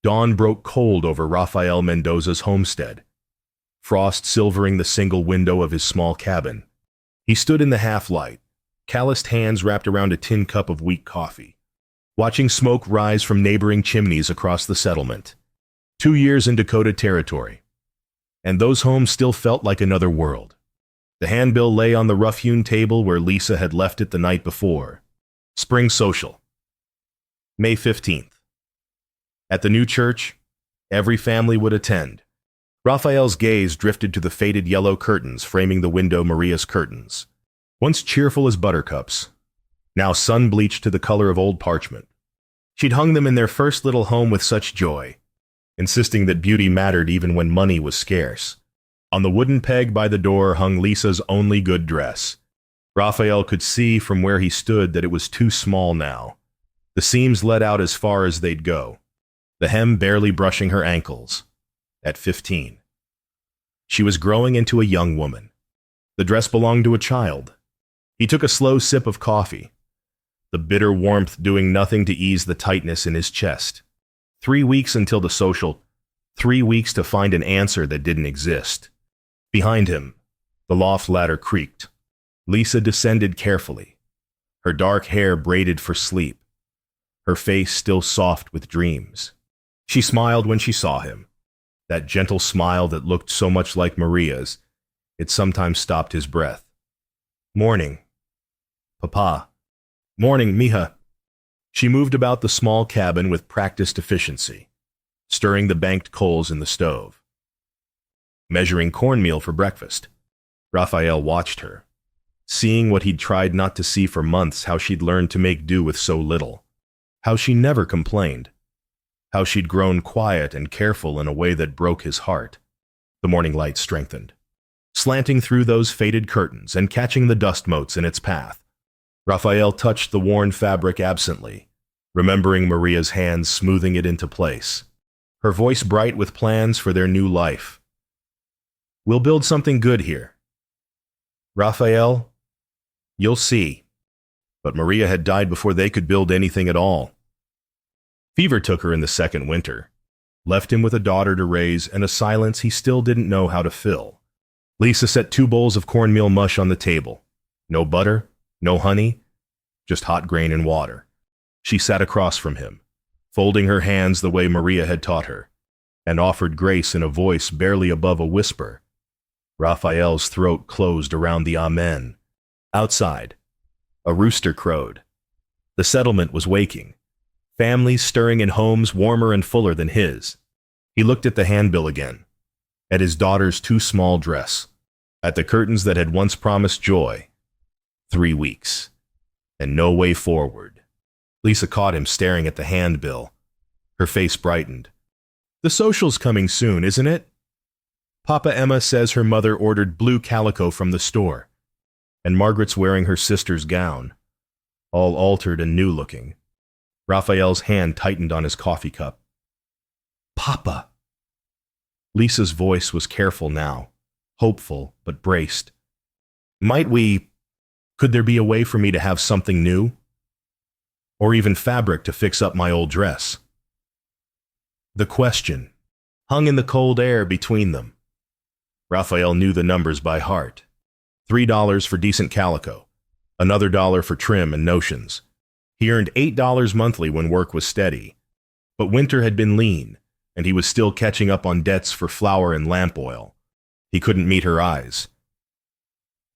Dawn broke cold over Rafael Mendoza's homestead, frost silvering the single window of his small cabin. He stood in the half-light, calloused hands wrapped around a tin cup of weak coffee, watching smoke rise from neighboring chimneys across the settlement. 2 years in Dakota territory, and those homes still felt like another world. The handbill lay on the rough-hewn table where Lisa had left it the night before. Spring Social. May 15th. At the new church, every family would attend. Rafael's gaze drifted to the faded yellow curtains framing the window Maria's curtains. Once cheerful as buttercups, now sun-bleached to the color of old parchment. She'd hung them in their first little home with such joy, insisting that beauty mattered even when money was scarce. On the wooden peg by the door hung Lisa's only good dress. Rafael could see from where he stood that it was too small now. The seams let out as far as they'd go, the hem barely brushing her ankles. At 15. She was growing into a young woman. The dress belonged to a child. He took a slow sip of coffee, the bitter warmth doing nothing to ease the tightness in his chest. 3 weeks until the social, 3 weeks to find an answer that didn't exist. Behind him, the loft ladder creaked. Lisa descended carefully, her dark hair braided for sleep, her face still soft with dreams. She smiled when she saw him, that gentle smile that looked so much like Maria's, it sometimes stopped his breath. Morning, Papa. Morning, mija. She moved about the small cabin with practiced efficiency, stirring the banked coals in the stove, measuring cornmeal for breakfast. Rafael watched her, seeing what he'd tried not to see for months, how she'd learned to make do with so little, how she never complained, how she'd grown quiet and careful in a way that broke his heart. The morning light strengthened, slanting through those faded curtains and catching the dust motes in its path. Rafael touched the worn fabric absently, remembering Maria's hands smoothing it into place, her voice bright with plans for their new life. We'll build something good here. Rafael, you'll see. But Maria had died before they could build anything at all. Fever took her in the second winter, left him with a daughter to raise and a silence he still didn't know how to fill. Lisa set 2 bowls of cornmeal mush on the table. No butter, no honey, just hot grain and water. She sat across from him, folding her hands the way Maria had taught her, and offered grace in a voice barely above a whisper. Rafael's throat closed around the amen. Outside, a rooster crowed. The settlement was waking, families stirring in homes warmer and fuller than his. He looked at the handbill again, at his daughter's too small dress, at the curtains that had once promised joy. 3 weeks, and no way forward. Lisa caught him staring at the handbill. Her face brightened. The social's coming soon, isn't it? Papa Emma says her mother ordered blue calico from the store, and Margaret's wearing her sister's gown, all altered and new-looking. Rafael's hand tightened on his coffee cup. Papa! Lisa's voice was careful now, hopeful but braced. Could there be a way for me to have something new? Or even fabric to fix up my old dress? The question hung in the cold air between them. Rafael knew the numbers by heart. $3 for decent calico, another $1 for trim and notions. He earned $8 monthly when work was steady. But winter had been lean, and he was still catching up on debts for flour and lamp oil. He couldn't meet her eyes.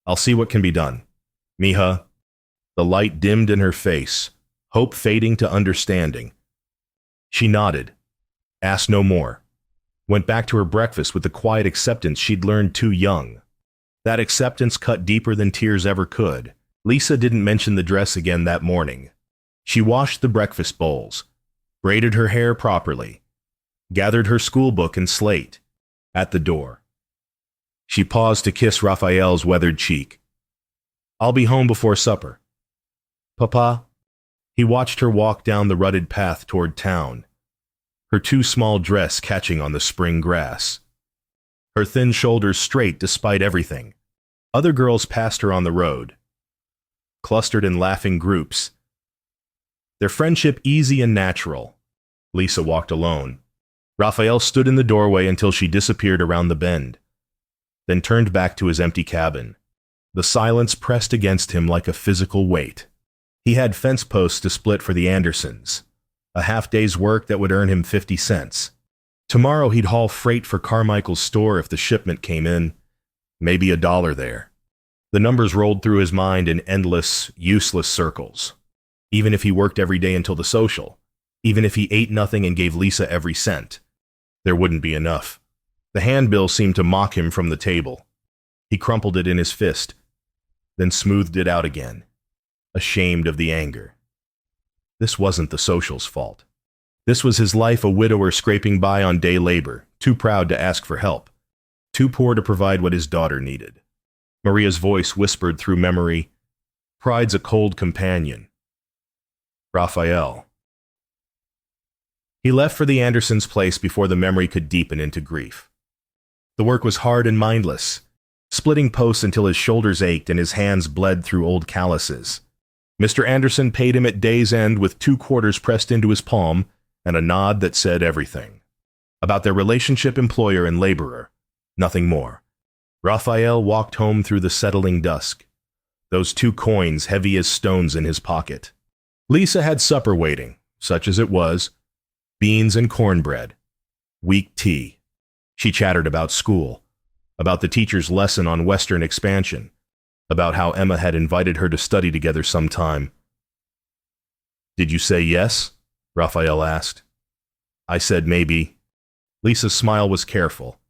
I'll see what can be done. Mija. The light dimmed in her face, hope fading to understanding. She nodded, asked no more, went back to her breakfast with the quiet acceptance she'd learned too young. That acceptance cut deeper than tears ever could. Lisa didn't mention the dress again that morning. She washed the breakfast bowls, braided her hair properly, gathered her school book and slate. At the door, she paused to kiss Rafael's weathered cheek. I'll be home before supper. Papa? He watched her walk down the rutted path toward town, her too small dress catching on the spring grass, her thin shoulders straight despite everything. Other girls passed her on the road, clustered in laughing groups, their friendship easy and natural. Lisa walked alone, Rafael stood in the doorway until she disappeared around the bend, then turned back to his empty cabin. The silence pressed against him like a physical weight. He had fence posts to split for the Andersons, a half-day's work that would earn him 50 cents. Tomorrow he'd haul freight for Carmichael's store if the shipment came in, maybe $1 there. The numbers rolled through his mind in endless, useless circles. Even if he worked every day until the social, even if he ate nothing and gave Lisa every cent, there wouldn't be enough. The handbill seemed to mock him from the table. He crumpled it in his fist, then smoothed it out again, ashamed of the anger. This wasn't the social's fault. This was his life, a widower scraping by on day labor, too proud to ask for help, too poor to provide what his daughter needed. Maria's voice whispered through memory, "Pride's a cold companion." Rafael. He left for the Andersons' place before the memory could deepen into grief. The work was hard and mindless, splitting posts until his shoulders ached and his hands bled through old calluses. Mr. Anderson paid him at day's end with 2 quarters pressed into his palm and a nod that said everything. About their relationship, employer and laborer, nothing more. Rafael walked home through the settling dusk, those 2 coins heavy as stones in his pocket. Lisa had supper waiting, such as it was, beans and cornbread, weak tea. She chattered about school, about the teacher's lesson on Western expansion, about how Emma had invited her to study together sometime. "Did you say yes?" Rafael asked. "I said maybe." Lisa's smile was careful.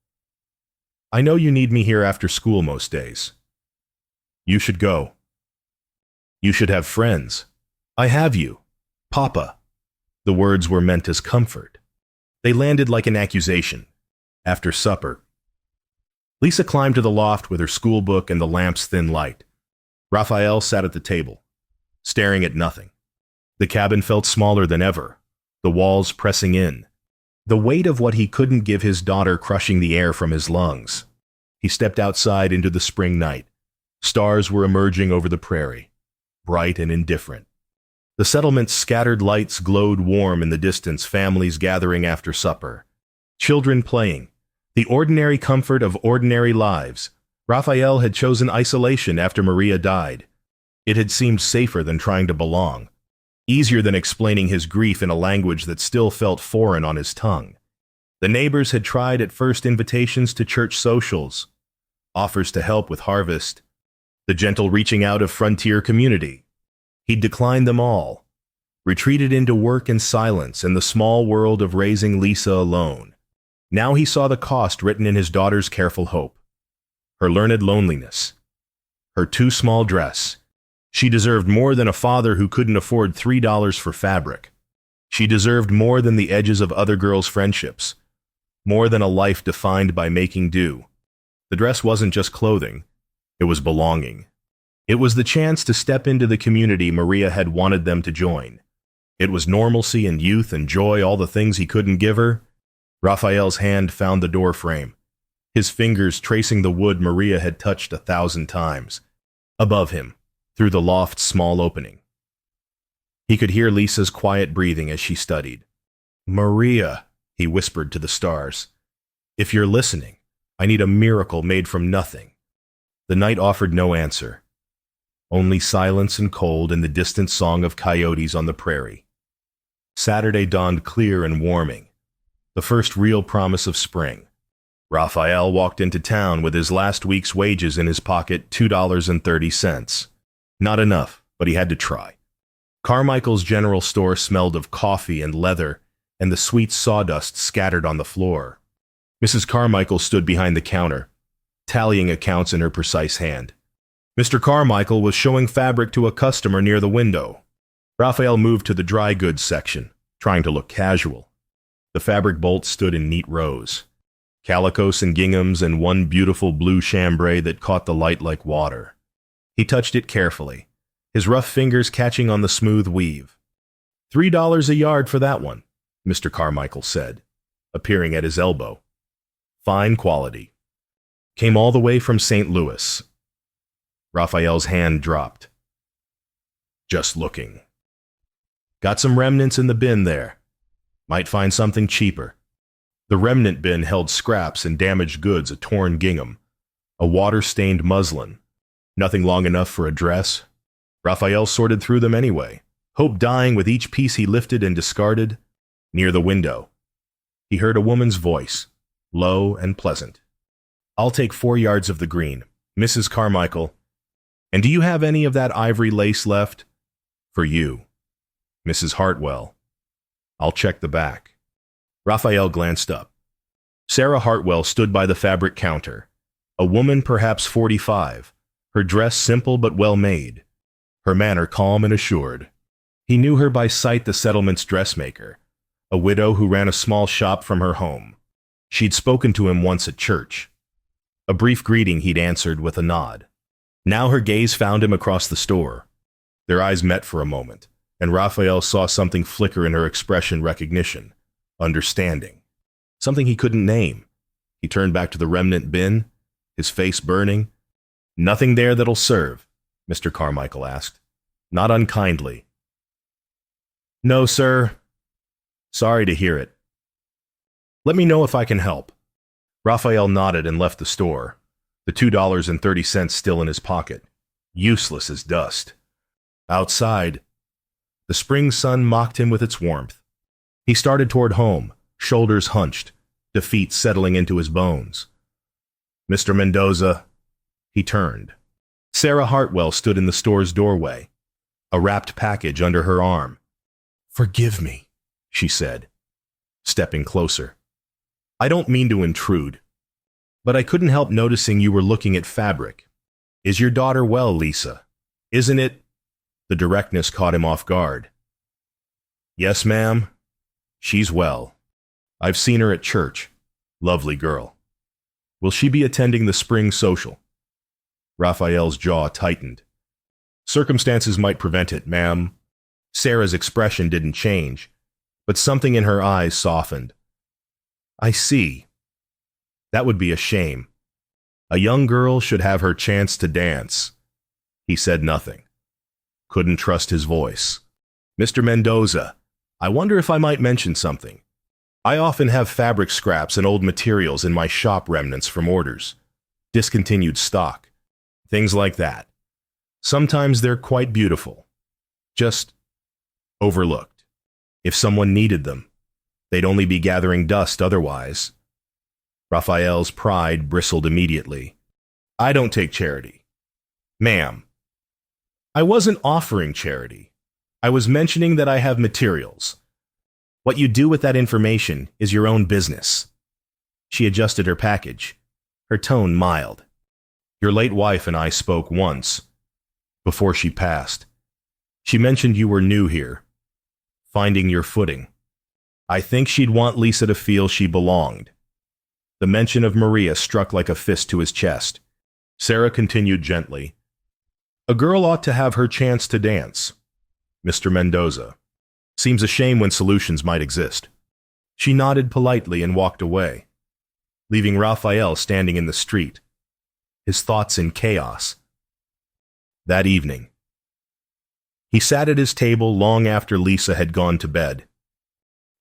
"I know you need me here after school most days. You should go. You should have friends. I have you, Papa." The words were meant as comfort. They landed like an accusation. After supper, Lisa climbed to the loft with her school book and the lamp's thin light. Rafael sat at the table, staring at nothing. The cabin felt smaller than ever, the walls pressing in, the weight of what he couldn't give his daughter crushing the air from his lungs. He stepped outside into the spring night. Stars were emerging over the prairie, bright and indifferent. The settlement's scattered lights glowed warm in the distance, families gathering after supper, children playing, the ordinary comfort of ordinary lives. Rafael had chosen isolation after Maria died. It had seemed safer than trying to belong, easier than explaining his grief in a language that still felt foreign on his tongue. The neighbors had tried at first invitations to church socials, offers to help with harvest, the gentle reaching out of frontier community. He'd declined them all, retreated into work and silence in the small world of raising Lisa alone. Now he saw the cost written in his daughter's careful hope. Her learned loneliness, her too small dress. She deserved more than a father who couldn't afford $3 for fabric. She deserved more than the edges of other girls' friendships, more than a life defined by making do. The dress wasn't just clothing, it was belonging. It was the chance to step into the community Maria had wanted them to join. It was normalcy and youth and joy, all the things he couldn't give her. Rafael's hand found the door frame, his fingers tracing the wood Maria had touched 1,000 times. Above him, through the loft's small opening, he could hear Lisa's quiet breathing as she studied. "Maria," he whispered to the stars, "if you're listening, I need a miracle made from nothing." The night offered no answer, only silence and cold and the distant song of coyotes on the prairie. Saturday dawned clear and warming, the first real promise of spring. Rafael walked into town with his last week's wages in his pocket, $2.30. Not enough, but he had to try. Carmichael's general store smelled of coffee and leather and the sweet sawdust scattered on the floor. Mrs. Carmichael stood behind the counter, tallying accounts in her precise hand. Mr. Carmichael was showing fabric to a customer near the window. Rafael moved to the dry goods section, trying to look casual. The fabric bolts stood in neat rows, calicos and ginghams and one beautiful blue chambray that caught the light like water. He touched it carefully, his rough fingers catching on the smooth weave. $3 a yard for that one, Mr. Carmichael said, appearing at his elbow. Fine quality. Came all the way from St. Louis. Rafael's hand dropped. Just looking. Got some remnants in the bin there. Might find something cheaper. The remnant bin held scraps and damaged goods, a torn gingham, a water-stained muslin. Nothing long enough for a dress. Rafael sorted through them anyway, hope dying with each piece he lifted and discarded. Near the window, he heard a woman's voice, low and pleasant. "I'll take 4 yards of the green, Mrs. Carmichael. And do you have any of that ivory lace left?" "For you, Mrs. Hartwell. I'll check the back." Rafael glanced up. Sarah Hartwell stood by the fabric counter, a woman perhaps 45, her dress simple but well made, her manner calm and assured. He knew her by sight, the settlement's dressmaker, a widow who ran a small shop from her home. She'd spoken to him once at church. A brief greeting he'd answered with a nod. Now her gaze found him across the store. Their eyes met for a moment, and Rafael saw something flicker in her expression: recognition, understanding. Something he couldn't name. He turned back to the remnant bin, his face burning. "Nothing there that'll serve?" Mr. Carmichael asked, not unkindly. "No, sir. Sorry to hear it. Let me know if I can help." Rafael nodded and left the store, the $2.30 still in his pocket, useless as dust. Outside, the spring sun mocked him with its warmth. He started toward home, shoulders hunched, defeat settling into his bones. "Mr. Mendoza." He turned. Sarah Hartwell stood in the store's doorway, a wrapped package under her arm. "Forgive me," she said, stepping closer. "I don't mean to intrude, but I couldn't help noticing you were looking at fabric. Is your daughter well, Lisa? Isn't it?" The directness caught him off guard. "Yes, ma'am. She's well. I've seen her at church. Lovely girl. Will she be attending the spring social?" Rafael's jaw tightened. "Circumstances might prevent it, ma'am." Sarah's expression didn't change, but something in her eyes softened. "I see. That would be a shame. A young girl should have her chance to dance." He said nothing. Couldn't trust his voice. "Mr. Mendoza, I wonder if I might mention something. I often have fabric scraps and old materials in my shop, remnants from orders, discontinued stock, things like that. Sometimes they're quite beautiful. Just overlooked. If someone needed them, they'd only be gathering dust otherwise." Rafael's pride bristled immediately. "I don't take charity. Ma'am, I wasn't offering charity. I was mentioning that I have materials. What you do with that information is your own business." She adjusted her package, her tone mild. "Your late wife and I spoke once, before she passed. She mentioned you were new here, finding your footing. I think she'd want Lisa to feel she belonged." The mention of Maria struck like a fist to his chest. Sarah continued gently. "A girl ought to have her chance to dance, Mr. Mendoza. Seems a shame when solutions might exist." She nodded politely and walked away, leaving Rafael standing in the street, his thoughts in chaos. That evening, he sat at his table long after Lisa had gone to bed.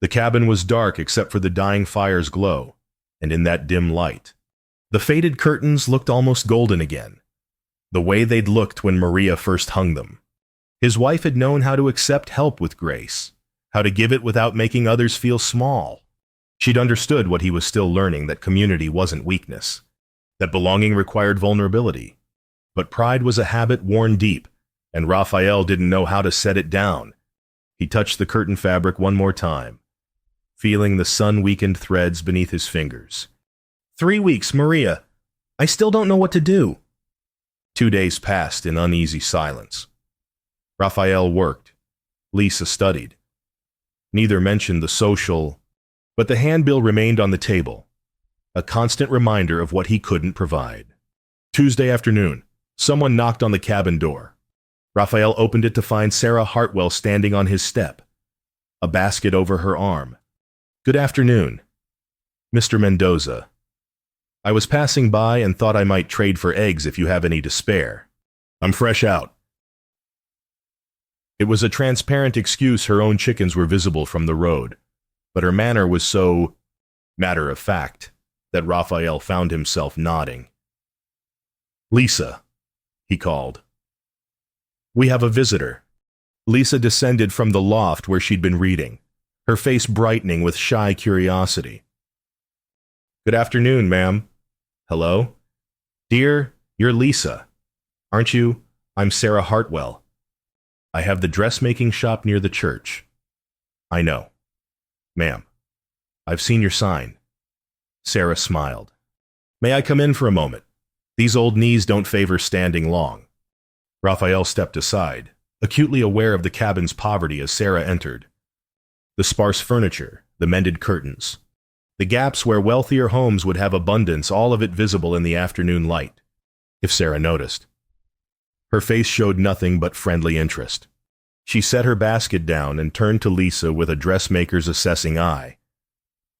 The cabin was dark except for the dying fire's glow, and in that dim light, the faded curtains looked almost golden again, the way they'd looked when Maria first hung them. His wife had known how to accept help with grace, how to give it without making others feel small. She'd understood what he was still learning, that community wasn't weakness, that belonging required vulnerability. But pride was a habit worn deep, and Rafael didn't know how to set it down. He touched the curtain fabric one more time, feeling the sun-weakened threads beneath his fingers. 3 weeks, Maria. I still don't know what to do." 2 days passed in uneasy silence. Rafael worked. Lisa studied. Neither mentioned the social, but the handbill remained on the table, a constant reminder of what he couldn't provide. Tuesday afternoon, someone knocked on the cabin door. Rafael opened it to find Sarah Hartwell standing on his step, a basket over her arm. "Good afternoon, Mr. Mendoza. I was passing by and thought I might trade for eggs if you have any to spare. I'm fresh out." It was a transparent excuse. Her own chickens were visible from the road, but her manner was so matter of fact, that Rafael found himself nodding. "Lisa," he called. "We have a visitor." Lisa descended from the loft where she'd been reading, her face brightening with shy curiosity. "Good afternoon, ma'am." "Hello?" "Dear, you're Lisa, aren't you? I'm Sarah Hartwell. I have the dressmaking shop near the church." "I know. Ma'am, I've seen your sign." Sarah smiled. "May I come in for a moment? These old knees don't favor standing long." Rafael stepped aside, acutely aware of the cabin's poverty as Sarah entered. The sparse furniture, the mended curtains, the gaps where wealthier homes would have abundance, all of it visible in the afternoon light, if Sarah noticed. Her face showed nothing but friendly interest. She set her basket down and turned to Lisa with a dressmaker's assessing eye.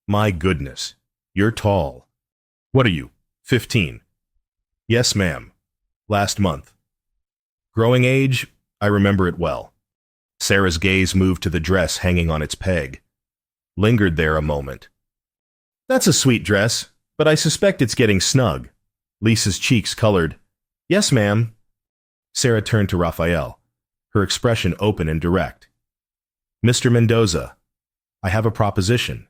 "My goodness, you're tall. What are you, 15? "Yes, ma'am. Last month." "Growing age? I remember it well." Sarah's gaze moved to the dress hanging on its peg, lingered there a moment. "That's a sweet dress, but I suspect it's getting snug." Lisa's cheeks colored. "Yes, ma'am." Sarah turned to Rafael, her expression open and direct. "Mr. Mendoza, I have a proposition.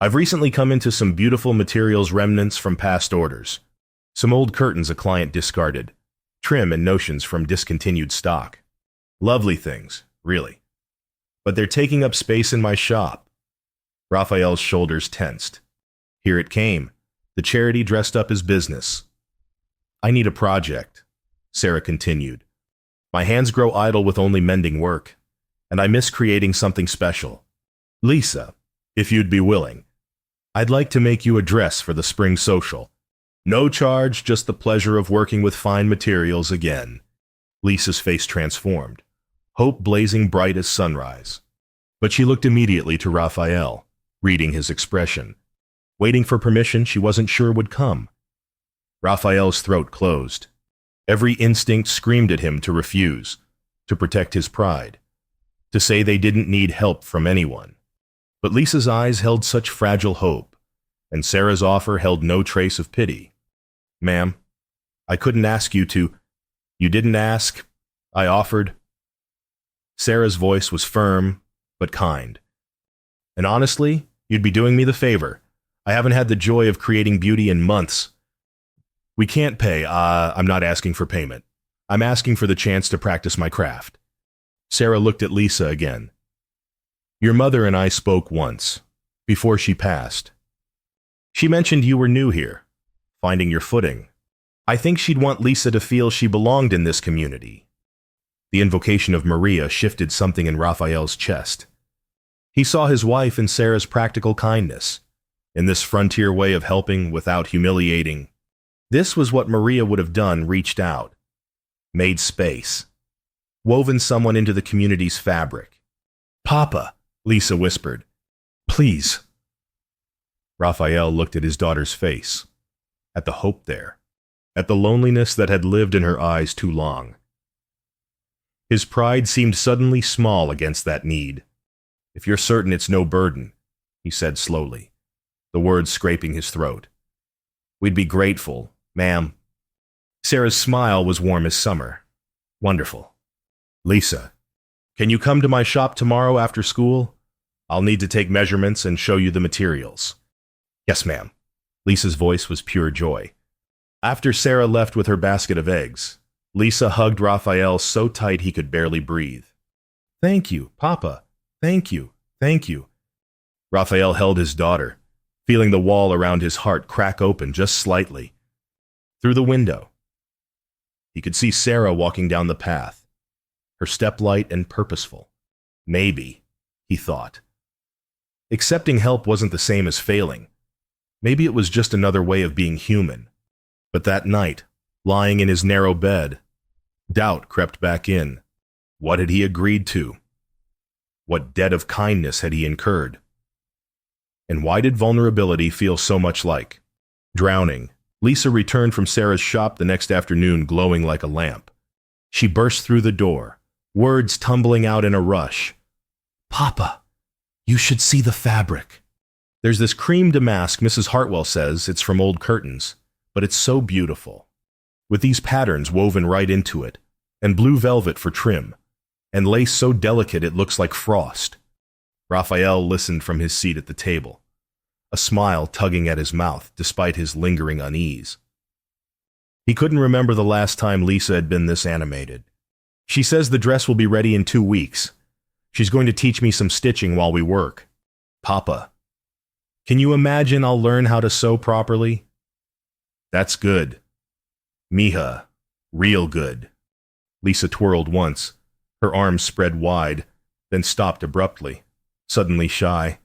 I've recently come into some beautiful materials remnants from past orders. Some old curtains a client discarded, trim and notions from discontinued stock. Lovely things, really. But they're taking up space in my shop." Raphael's shoulders tensed. Here it came, the charity dressed up as business. "I need a project," Sarah continued. "My hands grow idle with only mending work, and I miss creating something special. Lisa, if you'd be willing, I'd like to make you a dress for the spring social. No charge, just the pleasure of working with fine materials again." Lisa's face transformed, hope blazing bright as sunrise. But she looked immediately to Raphael, reading his expression. Waiting for permission she wasn't sure would come. Raphael's throat closed. Every instinct screamed at him to refuse, to protect his pride, to say they didn't need help from anyone. But Lisa's eyes held such fragile hope, and Sarah's offer held no trace of pity. "Ma'am, I couldn't ask you to—" "You didn't ask. I offered." Sarah's voice was firm, but kind. "And honestly, you'd be doing me the favor. I haven't had the joy of creating beauty in months. We can't pay. I'm not asking for payment. I'm asking for the chance to practice my craft." Sarah looked at Lisa again. "Your mother and I spoke once, before she passed. She mentioned you were new here, finding your footing. I think she'd want Lisa to feel she belonged in this community." The invocation of Maria shifted something in Raphael's chest. He saw his wife in Sarah's practical kindness, in this frontier way of helping without humiliating. This was what Maria would have done, reached out, made space, woven someone into the community's fabric. "Papa," Lisa whispered, "please." Raphael looked at his daughter's face, at the hope there, at the loneliness that had lived in her eyes too long. His pride seemed suddenly small against that need. "If you're certain it's no burden," he said slowly, the words scraping his throat, "we'd be grateful, ma'am." Sarah's smile was warm as summer. "Wonderful. Lisa, can you come to my shop tomorrow after school? I'll need to take measurements and show you the materials." "Yes, ma'am." Lisa's voice was pure joy. After Sarah left with her basket of eggs, Lisa hugged Raphael so tight he could barely breathe. "Thank you, Papa. Thank you. Thank you." Raphael held his daughter, feeling the wall around his heart crack open just slightly. Through the window, he could see Sarah walking down the path, her step light and purposeful. Maybe, he thought. Accepting help wasn't the same as failing. Maybe it was just another way of being human. But that night, lying in his narrow bed, doubt crept back in. What had he agreed to? What debt of kindness had he incurred? And why did vulnerability feel so much like drowning? Lisa returned from Sarah's shop the next afternoon glowing like a lamp. She burst through the door, words tumbling out in a rush. "Papa, you should see the fabric." There's this cream damask Mrs. Hartwell says it's from old curtains, but it's so beautiful. With these patterns woven right into it, and blue velvet for trim, and lace so delicate it looks like frost. Rafael listened from his seat at the table, a smile tugging at his mouth despite his lingering unease. He couldn't remember the last time Lisa had been this animated. She says the dress will be ready in 2 weeks. She's going to teach me some stitching while we work. Papa, can you imagine I'll learn how to sew properly? That's good. Mija, real good. Lisa twirled once, her arms spread wide, then stopped abruptly, suddenly shy.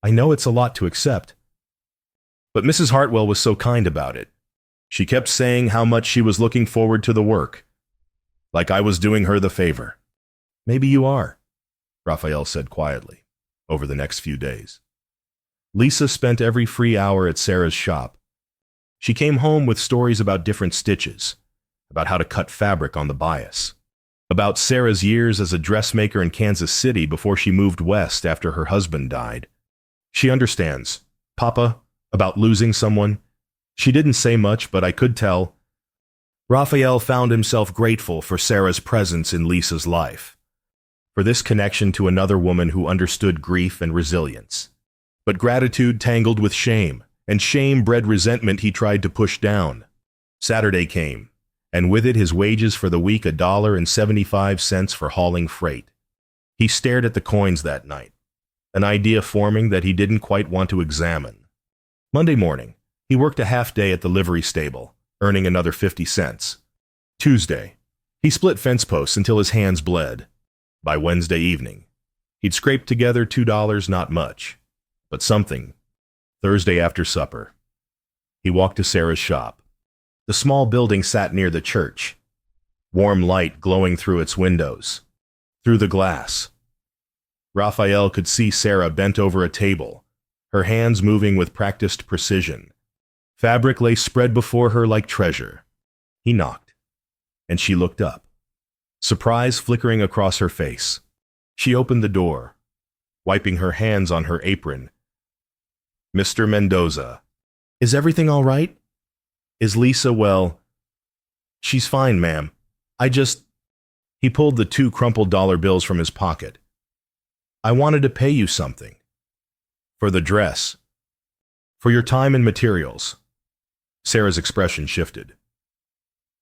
I know it's a lot to accept. But Mrs. Hartwell was so kind about it. She kept saying how much she was looking forward to the work, like I was doing her the favor. Maybe you are, Rafael said quietly, over the next few days. Lisa spent every free hour at Sarah's shop. She came home with stories about different stitches, about how to cut fabric on the bias, about Sarah's years as a dressmaker in Kansas City before she moved west after her husband died. She understands, Papa, about losing someone. She didn't say much, but I could tell. Rafael found himself grateful for Sarah's presence in Lisa's life, for this connection to another woman who understood grief and resilience. But gratitude tangled with shame, and shame bred resentment he tried to push down. Saturday came, and with it his wages for the week $1.75 for hauling freight. He stared at the coins that night, an idea forming that he didn't quite want to examine. Monday morning, he worked a half day at the livery stable, earning another 50 cents. Tuesday, he split fence posts until his hands bled. By Wednesday evening, he'd scraped together $2, not much, but something. Thursday after supper, he walked to Sarah's shop. The small building sat near the church, warm light glowing through its windows. Through the glass, Rafael could see Sarah bent over a table, her hands moving with practiced precision. Fabric lay spread before her like treasure. He knocked, and she looked up, surprise flickering across her face. She opened the door, wiping her hands on her apron. Mr. Mendoza, is everything all right? Is Lisa well? She's fine, ma'am. He pulled the 2 crumpled dollar bills from his pocket. I wanted to pay you something. For the dress. For your time and materials. Sarah's expression shifted,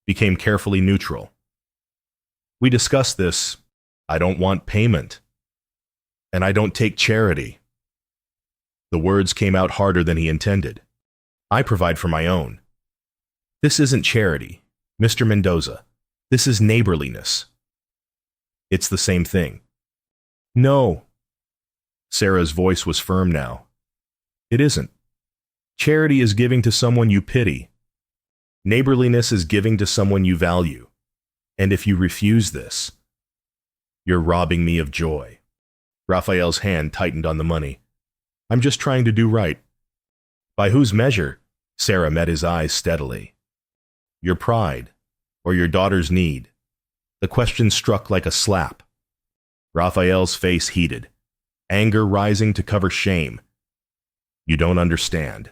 became carefully neutral. We discussed this. I don't want payment. And I don't take charity. The words came out harder than he intended. I provide for my own. This isn't charity, Mr. Mendoza. This is neighborliness. It's the same thing. No. Sarah's voice was firm now. It isn't. Charity is giving to someone you pity. Neighborliness is giving to someone you value. And if you refuse this, you're robbing me of joy. Rafael's hand tightened on the money. I'm just trying to do right. By whose measure? Sarah met his eyes steadily. Your pride, or your daughter's need? The question struck like a slap. Rafael's face heated, anger rising to cover shame. You don't understand.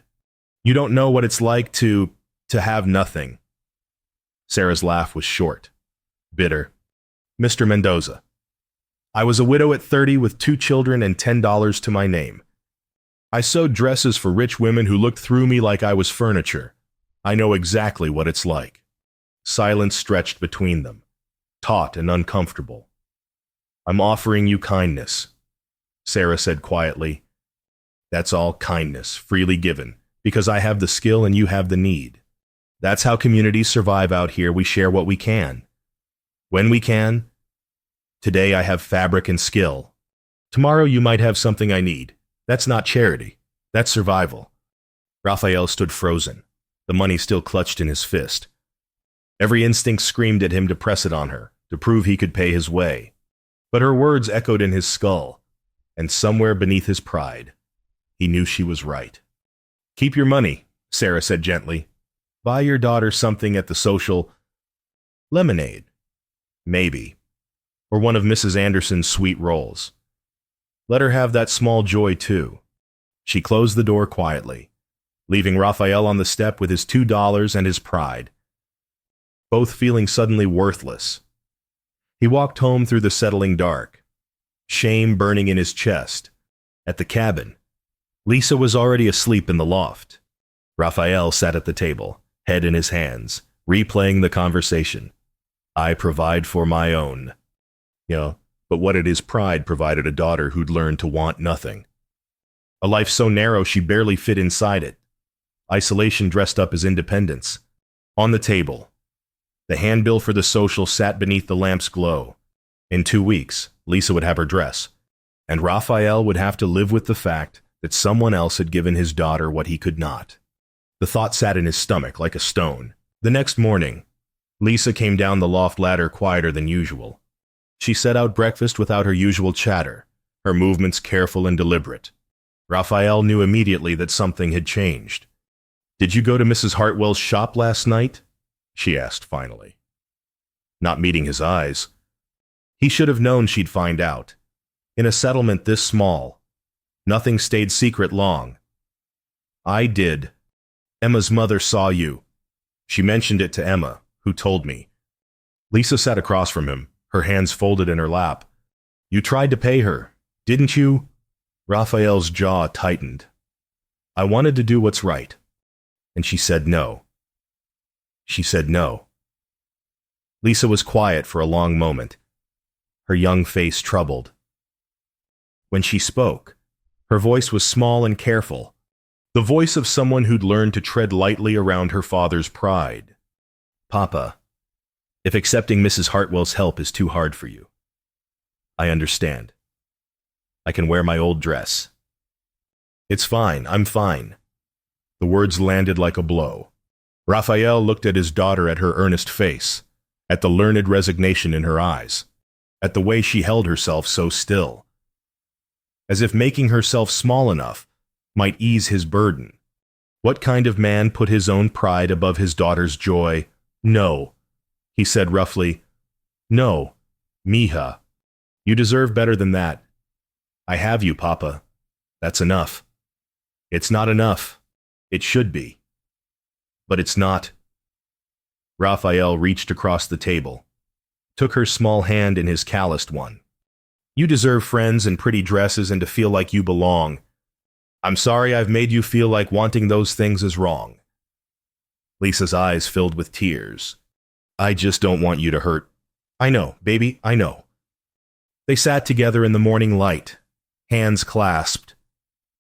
You don't know what it's like to have nothing. Sarah's laugh was short, bitter. Mr. Mendoza, I was a widow at 30 with 2 children and $10 to my name. I sewed dresses for rich women who looked through me like I was furniture. I know exactly what it's like. Silence stretched between them, taut and uncomfortable. I'm offering you kindness, Sarah said quietly. That's all kindness, freely given, because I have the skill and you have the need. That's how communities survive out here. We share what we can. When we can. Today I have fabric and skill. Tomorrow you might have something I need. That's not charity. That's survival. Rafael stood frozen, the money still clutched in his fist. Every instinct screamed at him to press it on her, to prove he could pay his way. But her words echoed in his skull, and somewhere beneath his pride, he knew she was right. Keep your money, Sarah said gently. Buy your daughter something at the social. Lemonade. Maybe. Or one of Mrs. Anderson's sweet rolls. Let her have that small joy too. She closed the door quietly, leaving Rafael on the step with his $2 and his pride, both feeling suddenly worthless. He walked home through the settling dark, shame burning in his chest. At the cabin, Lisa was already asleep in the loft. Rafael sat at the table, head in his hands, replaying the conversation. I provide for my own. But what had his pride provided a daughter who'd learned to want nothing? A life so narrow she barely fit inside it. Isolation dressed up as independence. On the table, the handbill for the social sat beneath the lamp's glow. In 2 weeks, Lisa would have her dress, and Rafael would have to live with the fact that someone else had given his daughter what he could not. The thought sat in his stomach like a stone. The next morning, Lisa came down the loft ladder quieter than usual. She set out breakfast without her usual chatter, her movements careful and deliberate. Rafael knew immediately that something had changed. "Did you go to Mrs. Hartwell's shop last night?" she asked finally. Not meeting his eyes. He should have known she'd find out. In a settlement this small, nothing stayed secret long. "I did. Emma's mother saw you. She mentioned it to Emma, who told me." Lisa sat across from him, her hands folded in her lap. "You tried to pay her, didn't you?" Raphael's jaw tightened. "I wanted to do what's right. And she said no." She said no. Lisa was quiet for a long moment, her young face troubled. When she spoke, her voice was small and careful, the voice of someone who'd learned to tread lightly around her father's pride. "Papa, if accepting Mrs. Hartwell's help is too hard for you, I understand. I can wear my old dress." "It's fine, I'm fine." The words landed like a blow. Rafael looked at his daughter, at her earnest face, at the learned resignation in her eyes, at the way she held herself so still, as if making herself small enough might ease his burden. What kind of man put his own pride above his daughter's joy? "No," he said roughly. "No, mija. You deserve better than that. I have you, Papa. That's enough." "It's not enough. It should be. But it's not." Rafael reached across the table, took her small hand in his calloused one. "You deserve friends and pretty dresses and to feel like you belong. I'm sorry I've made you feel like wanting those things is wrong." Lisa's eyes filled with tears. "I just don't want you to hurt." "I know, baby, I know." They sat together in the morning light, hands clasped,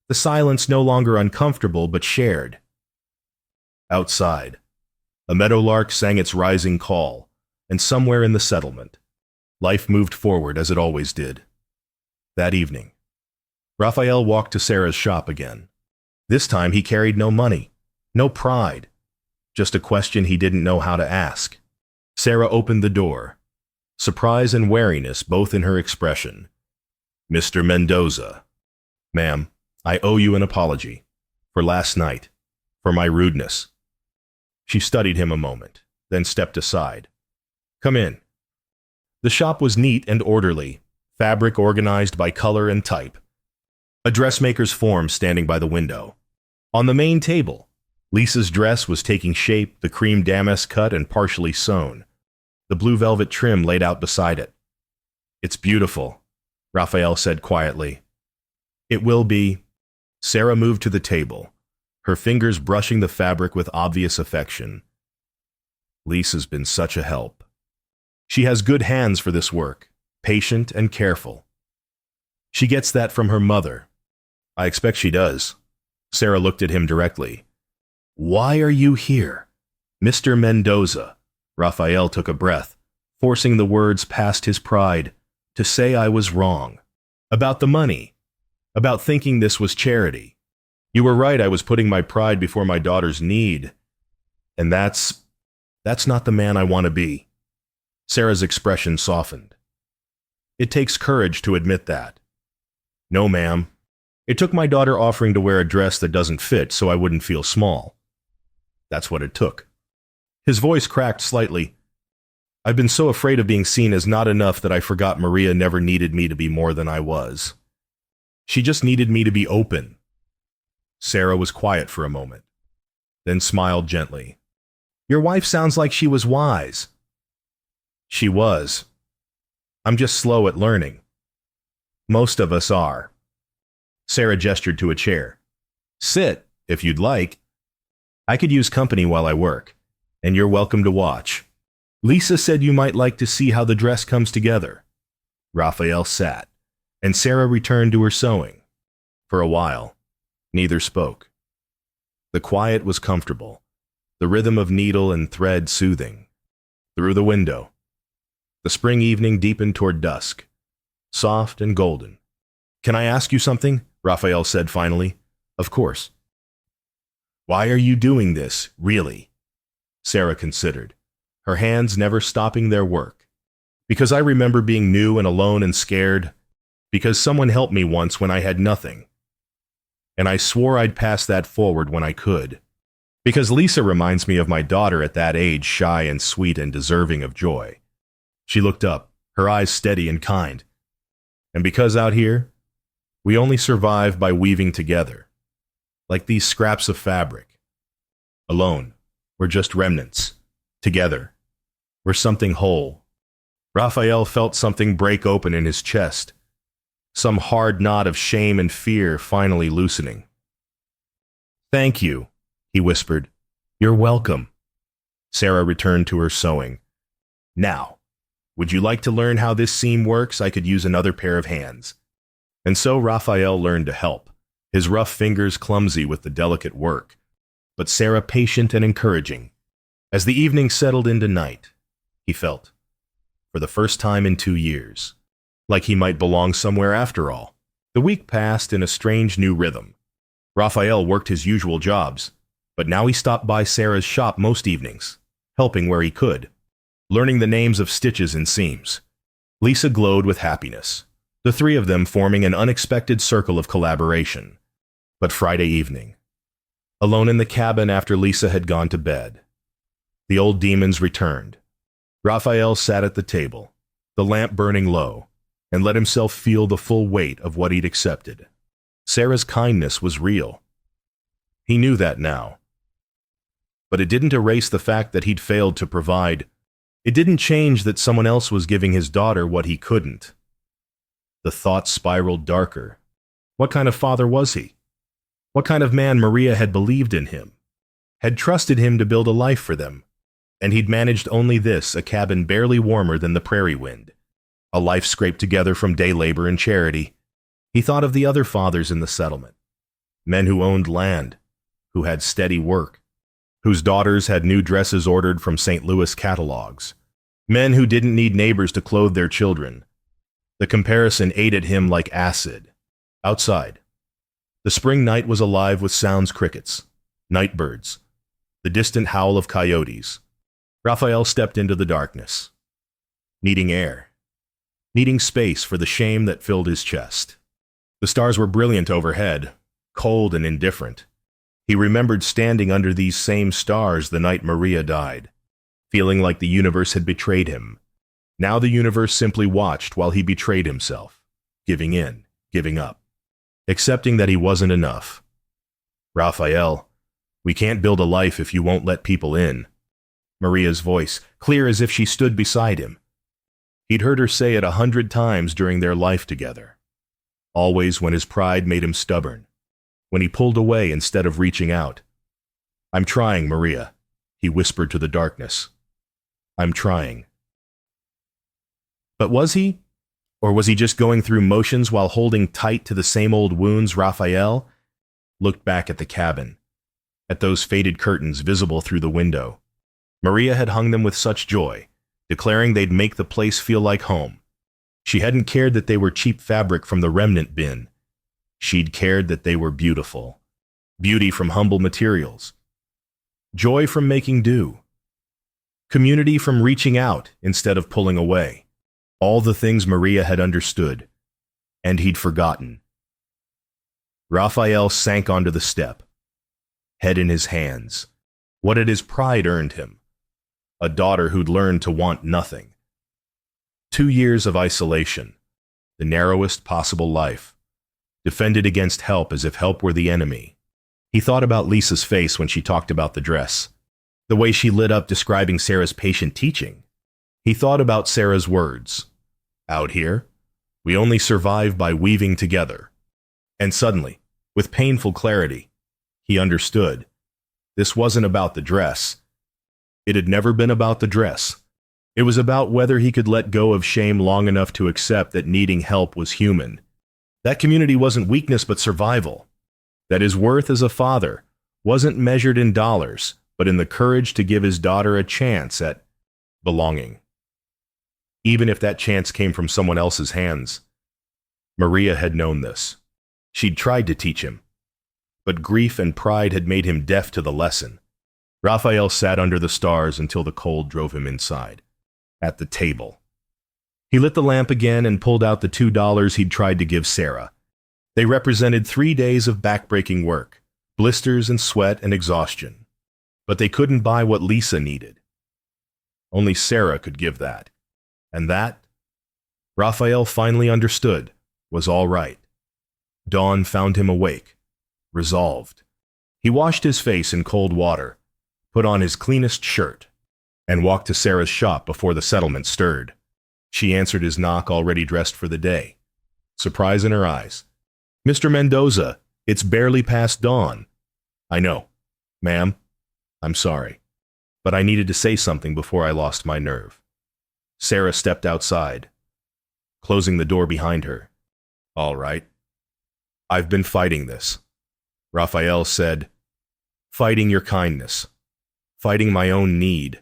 the silence no longer uncomfortable but shared. Outside, a meadowlark sang its rising call, and somewhere in the settlement, life moved forward as it always did. That evening, Rafael walked to Sarah's shop again. This time he carried no money, no pride, just a question he didn't know how to ask. Sarah opened the door, surprise and wariness both in her expression. "Mr. Mendoza." "Ma'am, I owe you an apology. For last night. For my rudeness." She studied him a moment, then stepped aside. "Come in." The shop was neat and orderly, fabric organized by color and type. A dressmaker's form standing by the window. On the main table, Lisa's dress was taking shape, the cream damask cut and partially sewn. The blue velvet trim laid out beside it. "It's beautiful," Rafael said quietly. "It will be." Sarah moved to the table, her fingers brushing the fabric with obvious affection. "Lisa's been such a help. She has good hands for this work, patient and careful. She gets that from her mother." "I expect she does." Sarah looked at him directly. "Why are you here, Mr. Mendoza?" Rafael took a breath, forcing the words past his pride, "to say I was wrong. About the money. About thinking this was charity. You were right, I was putting my pride before my daughter's need. And that's not the man I want to be." Sarah's expression softened. "It takes courage to admit that." "No, ma'am. It took my daughter offering to wear a dress that doesn't fit so I wouldn't feel small. That's what it took." His voice cracked slightly. "I've been so afraid of being seen as not enough that I forgot Maria never needed me to be more than I was. She just needed me to be open. Sarah was quiet for a moment, then smiled gently. Your wife sounds like she was wise. She was. I'm just slow at learning. Most of us are. Sarah gestured to a chair. Sit, if you'd like. I could use company while I work, and you're welcome to watch. Lisa said you might like to see how the dress comes together. Rafael sat, and Sarah returned to her sewing. For a while, neither spoke. The quiet was comfortable, the rhythm of needle and thread soothing. Through the window, the spring evening deepened toward dusk, soft and golden. Can I ask you something? Rafael said finally. Of course. Why are you doing this, really? Sarah considered, her hands never stopping their work. Because I remember being new and alone and scared. Because someone helped me once when I had nothing. And I swore I'd pass that forward when I could. Because Lisa reminds me of my daughter at that age, shy and sweet and deserving of joy. She looked up, her eyes steady and kind. And because out here, we only survive by weaving together, like these scraps of fabric. Alone, we're just remnants. Together, we're something whole. Rafael felt something break open in his chest, some hard knot of shame and fear finally loosening. Thank you, he whispered. You're welcome. Sarah returned to her sewing. Now, would you like to learn how this seam works? I could use another pair of hands. And so Rafael learned to help, his rough fingers clumsy with the delicate work, but Sarah patient and encouraging. As the evening settled into night, he felt, for the first time in 2 years, like he might belong somewhere after all. The week passed in a strange new rhythm. Rafael worked his usual jobs, but now he stopped by Sarah's shop most evenings, helping where he could, learning the names of stitches and seams. Lisa glowed with happiness, the three of them forming an unexpected circle of collaboration. But Friday evening, alone in the cabin after Lisa had gone to bed, the old demons returned. Rafael sat at the table, the lamp burning low, and let himself feel the full weight of what he'd accepted. Sarah's kindness was real. He knew that now. But it didn't erase the fact that he'd failed to provide. It didn't change that someone else was giving his daughter what he couldn't. The thought spiraled darker. What kind of father was he? What kind of man Maria had believed in him, had trusted him to build a life for them, and he'd managed only this, a cabin barely warmer than the prairie wind, a life scraped together from day labor and charity. He thought of the other fathers in the settlement, men who owned land, who had steady work, whose daughters had new dresses ordered from St. Louis catalogs, men who didn't need neighbors to clothe their children. The comparison ate at him like acid. Outside, the spring night was alive with sounds: crickets, night birds, the distant howl of coyotes. Rafael stepped into the darkness, needing air, needing space for the shame that filled his chest. The stars were brilliant overhead, cold and indifferent. He remembered standing under these same stars the night Maria died, feeling like the universe had betrayed him. Now the universe simply watched while he betrayed himself, giving in, giving up, accepting that he wasn't enough. Rafael, we can't build a life if you won't let people in. Maria's voice, clear as if she stood beside him. He'd heard her say it 100 times during their life together. Always when his pride made him stubborn, when he pulled away instead of reaching out. I'm trying, Maria, he whispered to the darkness. I'm trying. But was he? Or was he just going through motions while holding tight to the same old wounds? Rafael looked back at the cabin, at those faded curtains visible through the window. Maria had hung them with such joy, declaring they'd make the place feel like home. She hadn't cared that they were cheap fabric from the remnant bin. She'd cared that they were beautiful. Beauty from humble materials. Joy from making do. Community from reaching out instead of pulling away. All the things Maria had understood, and he'd forgotten. Rafael sank onto the step, head in his hands. What had his pride earned him? A daughter who'd learned to want nothing. 2 years of isolation, the narrowest possible life, defended against help as if help were the enemy. He thought about Lisa's face when she talked about the dress, the way she lit up describing Sarah's patient teaching. He thought about Sarah's words. Out here, we only survive by weaving together. And suddenly, with painful clarity, he understood. This wasn't about the dress. It had never been about the dress. It was about whether he could let go of shame long enough to accept that needing help was human. That community wasn't weakness but survival. That his worth as a father wasn't measured in dollars, but in the courage to give his daughter a chance at belonging. Even if that chance came from someone else's hands. Maria had known this. She'd tried to teach him, but grief and pride had made him deaf to the lesson. Rafael sat under the stars until the cold drove him inside. At the table. He lit the lamp again and pulled out the $2 he'd tried to give Sarah. They represented 3 days of backbreaking work, blisters and sweat and exhaustion. But they couldn't buy what Lisa needed. Only Sarah could give that. And that, Rafael finally understood, was all right. Dawn found him awake, resolved. He washed his face in cold water, put on his cleanest shirt, and walked to Sarah's shop before the settlement stirred. She answered his knock already dressed for the day, surprise in her eyes. "Mr. Mendoza, it's barely past dawn." "I know. Ma'am, I'm sorry. But I needed to say something before I lost my nerve." Sarah stepped outside, closing the door behind her. "All right. I've been fighting this," Rafael said. "Fighting your kindness. Fighting my own need.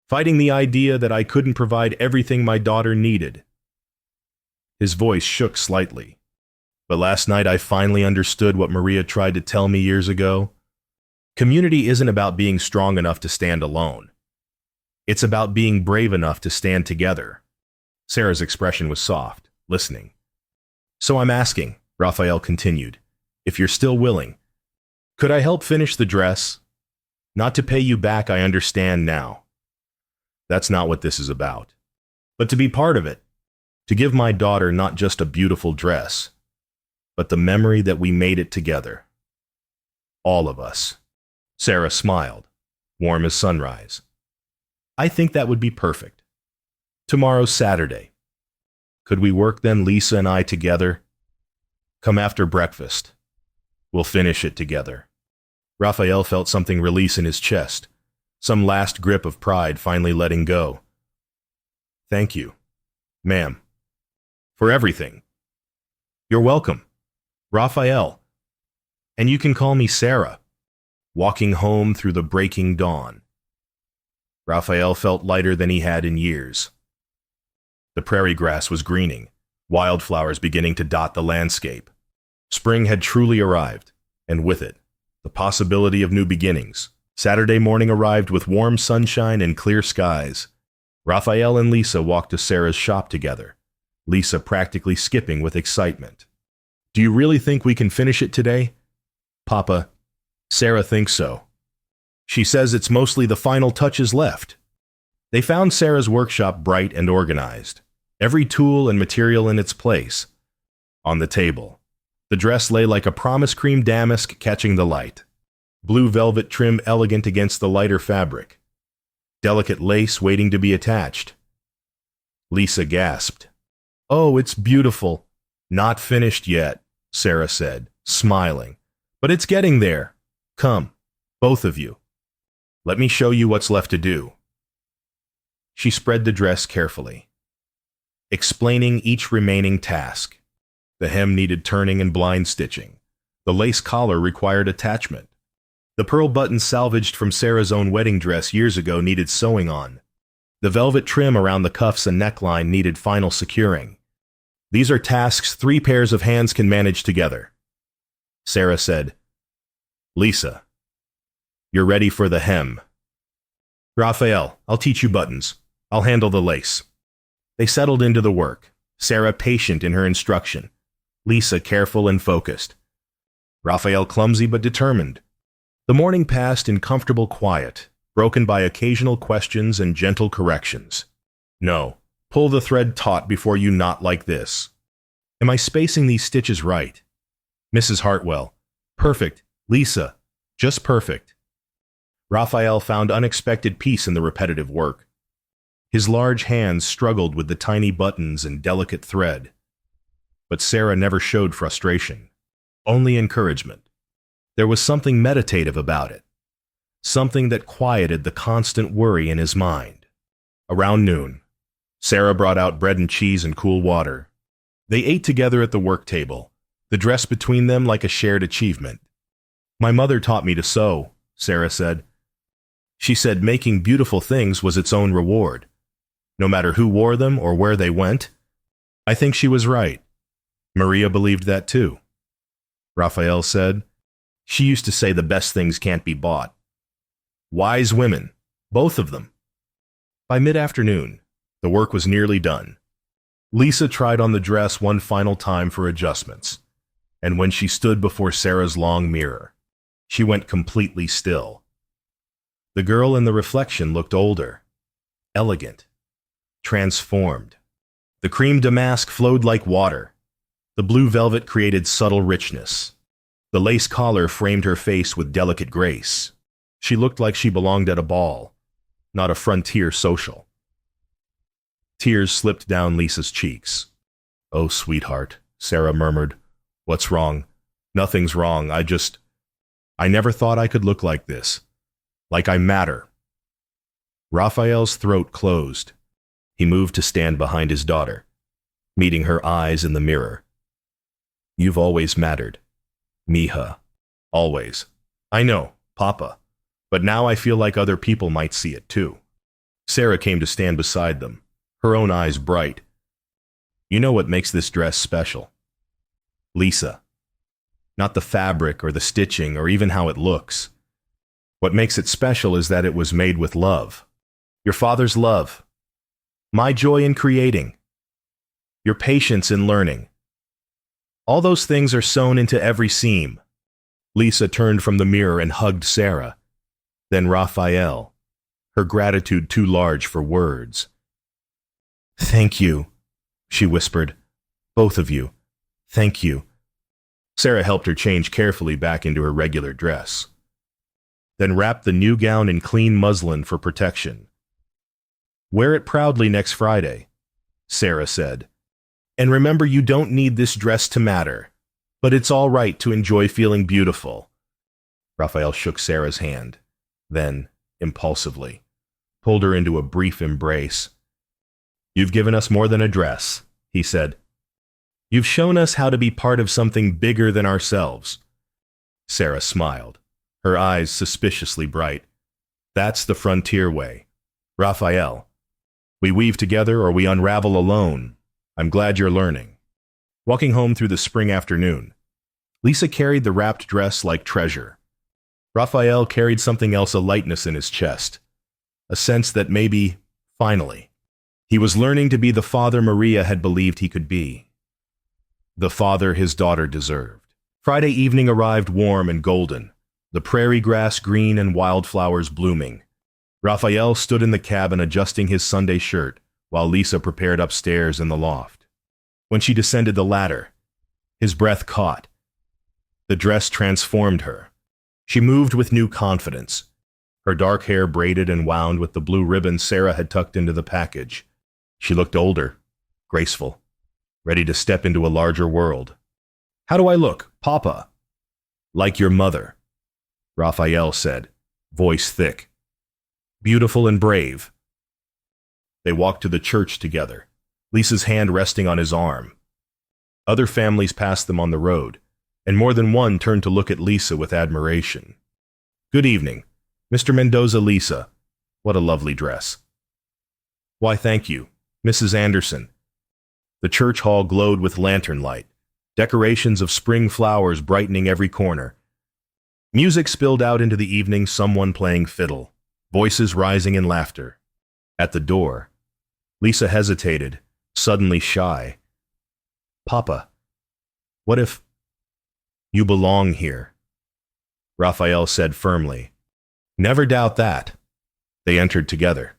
Fighting the idea that I couldn't provide everything my daughter needed." His voice shook slightly. "But last night I finally understood what Maria tried to tell me years ago. Community isn't about being strong enough to stand alone. It's about being brave enough to stand together." Sarah's expression was soft, listening. "So I'm asking," Rafael continued, "if you're still willing. Could I help finish the dress? Not to pay you back, I understand now. That's not what this is about. But to be part of it. To give my daughter not just a beautiful dress, but the memory that we made it together. All of us." Sarah smiled, warm as sunrise. "I think that would be perfect. Tomorrow's Saturday. Could we work then, Lisa and I together? Come after breakfast. We'll finish it together." Rafael felt something release in his chest, some last grip of pride finally letting go. "Thank you, ma'am, for everything." "You're welcome, Rafael. And you can call me Sarah." Walking home through the breaking dawn. Rafael felt lighter than he had in years. The prairie grass was greening, wildflowers beginning to dot the landscape. Spring had truly arrived, and with it, the possibility of new beginnings. Saturday morning arrived with warm sunshine and clear skies. Rafael and Lisa walked to Sarah's shop together, Lisa practically skipping with excitement. "Do you really think we can finish it today?" "Papa, Sarah thinks so. She says it's mostly the final touches left." They found Sarah's workshop bright and organized, every tool and material in its place. On the table, the dress lay like a promise cream damask catching the light. Blue velvet trim elegant against the lighter fabric. Delicate lace waiting to be attached. Lisa gasped. "Oh, it's beautiful." "Not finished yet," Sarah said, smiling. "But it's getting there. Come, both of you. Let me show you what's left to do." She spread the dress carefully, explaining each remaining task. The hem needed turning and blind stitching. The lace collar required attachment. The pearl buttons salvaged from Sarah's own wedding dress years ago needed sewing on. The velvet trim around the cuffs and neckline needed final securing. "These are tasks 3 pairs of hands can manage together." Sarah said, "Lisa, you're ready for the hem." "Rafael, I'll teach you buttons. I'll handle the lace." They settled into the work, Sarah patient in her instruction, Lisa careful and focused, Rafael clumsy but determined. The morning passed in comfortable quiet, broken by occasional questions and gentle corrections. "No, pull the thread taut before you knot like this." "Am I spacing these stitches right?" "Mrs. Hartwell, perfect. Lisa, just perfect. Rafael found unexpected peace in the repetitive work. His large hands struggled with the tiny buttons and delicate thread. But Sarah never showed frustration, only encouragement. There was something meditative about it, something that quieted the constant worry in his mind. Around noon, Sarah brought out bread and cheese and cool water. They ate together at the work table, the dress between them like a shared achievement. "My mother taught me to sew," Sarah said. "She said making beautiful things was its own reward, no matter who wore them or where they went." I think she was right. Maria believed that too. Rafael said, "She used to say the best things can't be bought." Wise women, both of them. By mid-afternoon, the work was nearly done. Lisa tried on the dress one final time for adjustments, and when she stood before Sarah's long mirror, she went completely still. The girl in the reflection looked older, elegant, transformed. The cream damask flowed like water. The blue velvet created subtle richness. The lace collar framed her face with delicate grace. She looked like she belonged at a ball, not a frontier social. Tears slipped down Lisa's cheeks. "Oh, sweetheart," Sarah murmured. "What's wrong?" "Nothing's wrong. I never thought I could look like this. Like I matter." Raphael's throat closed. He moved to stand behind his daughter, meeting her eyes in the mirror. "You've always mattered. Mija. Always. I know, Papa. But now I feel like other people might see it too." Sarah came to stand beside them, her own eyes bright. "You know what makes this dress special, Lisa? Not the fabric or the stitching or even how it looks. What makes it special is that it was made with love. Your father's love. My joy in creating. Your patience in learning. All those things are sewn into every seam." Lisa turned from the mirror and hugged Sarah. Then Rafael, her gratitude too large for words. "Thank you," she whispered. "Both of you. Thank you." Sarah helped her change carefully back into her regular dress, then wrapped the new gown in clean muslin for protection. "Wear it proudly next Friday," Sarah said. "And remember, you don't need this dress to matter, but it's all right to enjoy feeling beautiful." Rafael shook Sarah's hand, then, impulsively, pulled her into a brief embrace. "You've given us more than a dress," he said. "You've shown us how to be part of something bigger than ourselves." Sarah smiled, her eyes suspiciously bright. "That's the frontier way. Rafael, we weave together or we unravel alone. I'm glad you're learning." Walking home through the spring afternoon, Lisa carried the wrapped dress like treasure. Rafael carried something else, a lightness in his chest, a sense that maybe, finally, he was learning to be the father Maria had believed he could be, the father his daughter deserved. Friday evening arrived warm and golden, the prairie grass green and wildflowers blooming. Rafael stood in the cabin adjusting his Sunday shirt while Lisa prepared upstairs in the loft. When she descended the ladder, his breath caught. The dress transformed her. She moved with new confidence, her dark hair braided and wound with the blue ribbon Sarah had tucked into the package. She looked older, graceful, ready to step into a larger world. "How do I look, Papa?" "Like your mother," Rafael said, voice thick. "Beautiful and brave." They walked to the church together, Lisa's hand resting on his arm. Other families passed them on the road, and more than one turned to look at Lisa with admiration. "Good evening, Mr. Mendoza. Lisa, what a lovely dress." "Why, thank you, Mrs. Anderson." The church hall glowed with lantern light, decorations of spring flowers brightening every corner. Music spilled out into the evening, someone playing fiddle, voices rising in laughter. At the door, Lisa hesitated, suddenly shy. "Papa, what if—" "You belong here," Rafael said firmly. "Never doubt that." They entered together.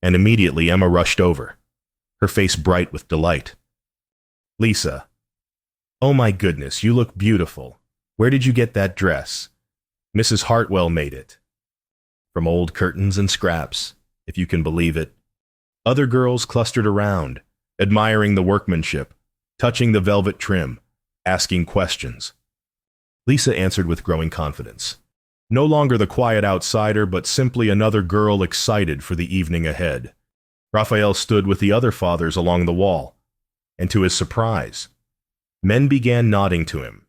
And immediately Emma rushed over, her face bright with delight. "Lisa, oh my goodness, you look beautiful. Where did you get that dress? Mrs. Hartwell made it. From old curtains and scraps, if you can believe it. Other girls clustered around, admiring the workmanship, touching the velvet trim, asking questions. Lisa answered with growing confidence. No longer the quiet outsider, but simply another girl excited for the evening ahead. Rafael stood with the other fathers along the wall, and to his surprise, men began nodding to him,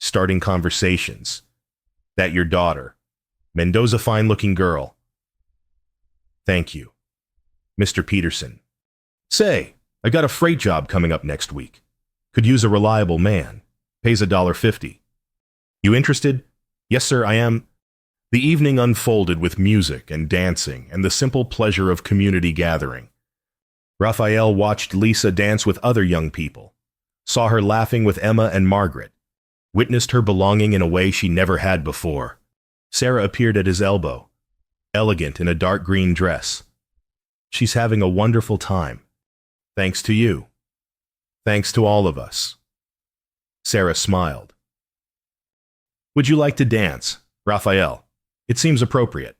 starting conversations. That your daughter? Mendoza, fine-looking girl. Thank you. Mr. Peterson. Say, I got a freight job coming up next week. Could use a reliable man. Pays $1.50. You interested? Yes, sir, I am. The evening unfolded with music and dancing and the simple pleasure of community gathering. Rafael watched Lisa dance with other young people, saw her laughing with Emma and Margaret, witnessed her belonging in a way she never had before. Sarah appeared at his elbow, elegant in a dark green dress. She's having a wonderful time. Thanks to you. Thanks to all of us. Sarah smiled. Would you like to dance, Rafael? It seems appropriate.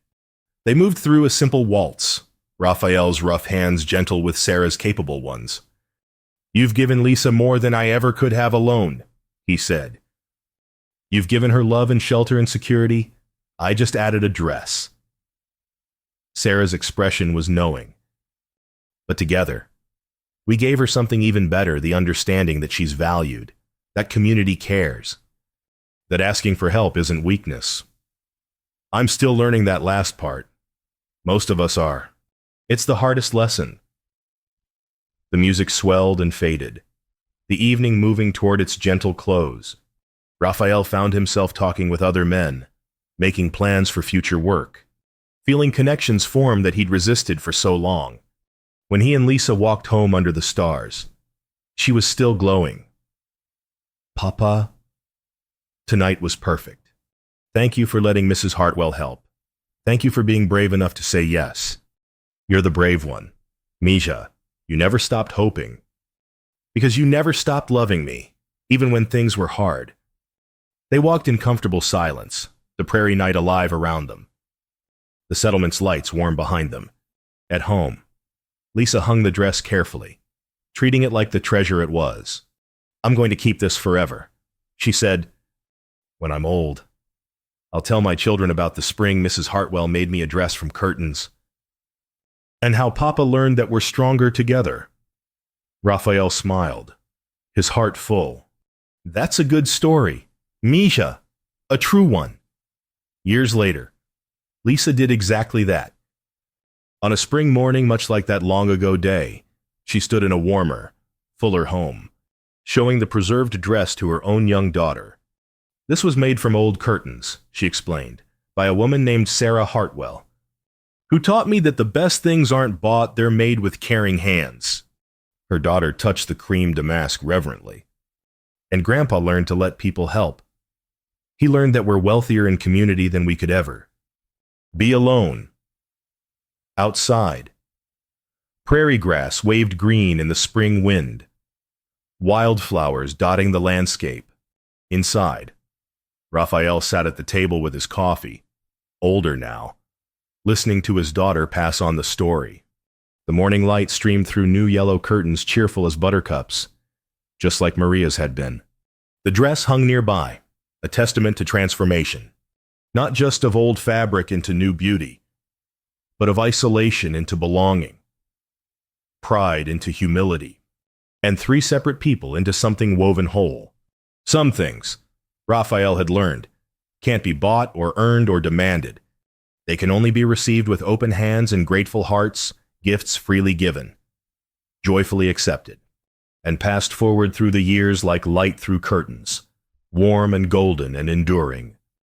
They moved through a simple waltz, Rafael's rough hands gentle with Sarah's capable ones. You've given Lisa more than I ever could have alone, he said. You've given her love and shelter and security. I just added a dress. Sarah's expression was knowing. But together, we gave her something even better, the understanding that she's valued, that community cares, that asking for help isn't weakness. I'm still learning that last part. Most of us are. It's the hardest lesson. The music swelled and faded, the evening moving toward its gentle close. Rafael found himself talking with other men, making plans for future work, feeling connections form that he'd resisted for so long. When he and Lisa walked home under the stars, she was still glowing. Papa, tonight was perfect. Thank you for letting Mrs. Hartwell help. Thank you for being brave enough to say yes. You're the brave one. Misha, you never stopped hoping. Because you never stopped loving me, even when things were hard. They walked in comfortable silence, the prairie night alive around them. The settlement's lights warm behind them. At home, Lisa hung the dress carefully, treating it like the treasure it was. I'm going to keep this forever, she said. When I'm old, I'll tell my children about the spring Mrs. Hartwell made me a dress from curtains, and how Papa learned that we're stronger together. Rafael smiled, his heart full. That's a good story. Misha, a true one. Years later, Lisa did exactly that. On a spring morning much like that long-ago day, she stood in a warmer, fuller home, showing the preserved dress to her own young daughter. This was made from old curtains, she explained, by a woman named Sarah Hartwell, who taught me that the best things aren't bought, they're made with caring hands. Her daughter touched the cream damask reverently. And Grandpa learned to let people help. He learned that we're wealthier in community than we could ever be alone. Outside, prairie grass waved green in the spring wind, wildflowers dotting the landscape. Inside, Rafael sat at the table with his coffee, older now, listening to his daughter pass on the story. The morning light streamed through new yellow curtains, cheerful as buttercups, just like Maria's had been. The dress hung nearby, a testament to transformation, not just of old fabric into new beauty, but of isolation into belonging, pride into humility, and three separate people into something woven whole. Some things, Rafael had learned, can't be bought or earned or demanded. They can only be received with open hands and grateful hearts, gifts freely given, joyfully accepted, and passed forward through the years like light through curtains, warm and golden and enduring.